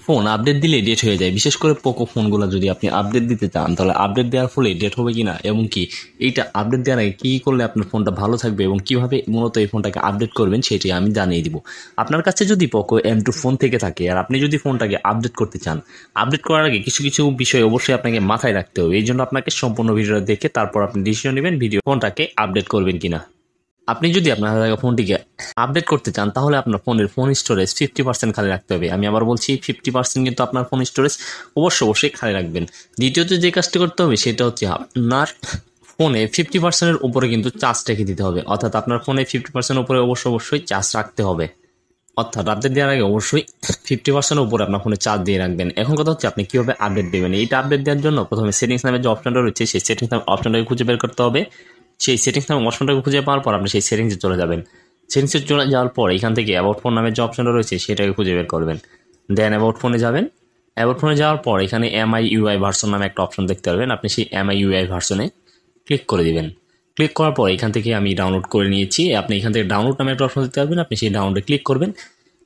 Phone update দিলে date হয়ে যায়। বিশেষ করে পোকো ফোনগুলো যদি আপনি আপডেট দিতে চান তাহলে আপডেট দেওয়ার ফলে ডেট হবে কিনা এবং কি এইটা আপডেট দেওয়ার আগে কী করলে আপনার ফোনটা ভালো থাকবে এবং কীভাবে মূলত এই ফোনটাকে আপডেট করবেন সেটি আমি জানিয়ে দিব। আপনার কাছে যদি পোকো M2 ফোন থেকে থাকে আর আপনি যদি ফোনটাকে আপডেট করতে চান, আপডেট করার আগে কিছু কিছু বিষয় অবশ্যই আপনাকে মাথায় রাখতে হবে। এই জন্য আপনাকে সম্পূর্ণ ভিডিওটা দেখে তারপর আপনি ডিসিশন নেবেন ফোনটাকে আপডেট করবেন কিনা। আপনি যদি আপনার ফোনটিকে আপডেট করতে চান তাহলে আপনার ফোন স্টোরেজ 50% খালি রাখতে হবে। আমি আবার বলছি 50% কিন্তু আপনার ফোন স্টোরেজ অবশ্যই খালি রাখবেন। দ্বিতীয়ত যে কাজটি করতে হবে সেটা হচ্ছে আপনার ফোনে 50%-এর উপরে কিন্তু চার্জ রেখে দিতে হবে। অর্থাৎ আপনার ফোনে 50% উপরে অবশ্যই চার্জ রাখতে হবে। অর্থাৎ আপডেট দেওয়ার আগে অবশ্যই 50%-এর উপরে আপনার ফোনে চার্জ দিয়ে রাখবেন। এখন কথা হচ্ছে আপনি কীভাবে আপডেট দেবেন। এইটা আপডেট দেওয়ার জন্য প্রথমে সেটিংস নামে যে অপশনটা রয়েছে সেই সেটিংস নামে অপশনটাকে খুঁজে বের করতে হবে। সেই সেটিংস নামে অপশনটাকে খুঁজে পাওয়ার পর আপনি সেই সেটিংসে চলে যাবেন। সেটিংসে চলে যাওয়ার পর এখান থেকে অ্যাবাউট ফোন নামের যে অপশনটা রয়েছে সেটাকে খুঁজে বের করবেন। দেন অ্যাবাউট ফোনে যাবেন। অ্যাবাউট ফোনে যাওয়ার পর এখানে MIUI ভার্সন নামে একটা অপশন দেখতে পারবেন। আপনি সেই MIUI ভার্সনে ক্লিক করে দিবেন। ক্লিক করার পর এখান থেকে আমি ডাউনলোড করে নিয়েছি। আপনি এখান থেকে ডাউনলোড নামে একটা অপশন দেখতে পারবেন। আপনি সেই ডাউনলোডে ক্লিক করবেন।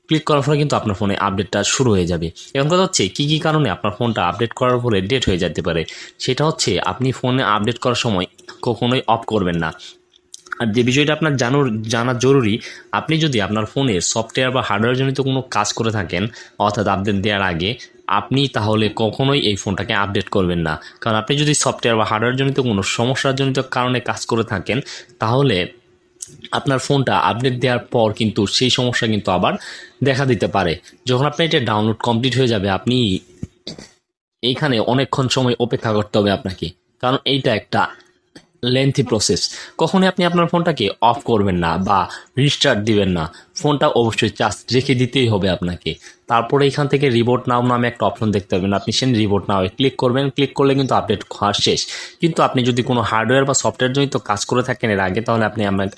ক্লিক করার ফলে কিন্তু আপনার ফোনে আপডেটটা শুরু হয়ে যাবে। এখন কথা হচ্ছে কী কী কারণে আপনার ফোনটা আপডেট করার ফলে ডেট হয়ে যেতে পারে। সেটা হচ্ছে আপনি ফোনে আপডেট করার সময় কখনোই অফ করবেন না। আর যে বিষয়টা আপনার জানা জরুরি, আপনি যদি আপনার ফোনের সফটওয়্যার বা হার্ডওয়্যার জনিত কোনো কাজ করে থাকেন অর্থাৎ আপডেট দেওয়ার আগে, আপনি তাহলে কখনোই এই ফোনটাকে আপডেট করবেন না। কারণ আপনি যদি সফটওয়্যার বা হার্ডওয়্যার জনিত কোনো সমস্যাজনিত কারণে কাজ করে থাকেন তাহলে আপনার ফোনটা আপডেট দেওয়ার পর কিন্তু সেই সমস্যা কিন্তু আবার দেখা দিতে পারে। যখন আপনার এটা ডাউনলোড কমপ্লিট হয়ে যাবে আপনি এইখানে অনেকক্ষণ সময় অপেক্ষা করতে হবে আপনাকে, কারণ এইটা একটা লেন্থি প্রসেস। কখনই আপনি আপনার ফোনটাকে অফ করবেন না বা রিস্টার্ট দিবেন না। ফোনটা অবশ্যই চার্জ রেখে দিতেই হবে আপনাকে। তারপরে এখান থেকে রিবোট নাও নামে একটা অপশন দেখতে পাবেন। আপনি সেই রিবোট নাওয়ে ক্লিক করবেন। ক্লিক করলে কিন্তু আপডেট হওয়া শেষ। কিন্তু আপনি যদি কোনো হার্ডওয়্যার বা সফটওয়্যার জনিত কাজ করে থাকেন এর আগে তাহলে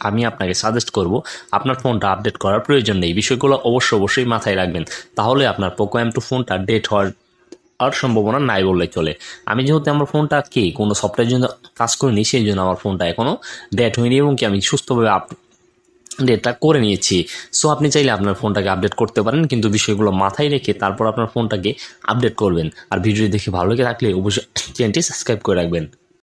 আমি আপনাকে সাজেস্ট করব আপনার ফোনটা আপডেট করার প্রয়োজন নেই। বিষয়গুলো অবশ্যই মাথায় রাখবেন। তাহলে আপনার পোকো M2 ফোনটা ডেট হওয়ার সম্ভাবনা নাই বললে চলে। আমি যেহেতু আমার ফোনটা কোনো সফটওয়্যার জন্য কাজ করিনি সেই জন্য আমার ফোনটা এখনও ডেট হয়নি এবং আমি সুস্থভাবে আপডেটটা করে নিয়েছি। সো আপনি চাইলে আপনার ফোনটাকে আপডেট করতে পারেন, কিন্তু বিষয়গুলো মাথায় রেখে তারপর আপনার ফোনটাকে আপডেট করবেন। আর ভিডিওটি দেখে ভালো লেগে থাকলে অবশ্যই চ্যানেলটি সাবস্ক্রাইব করে রাখবেন।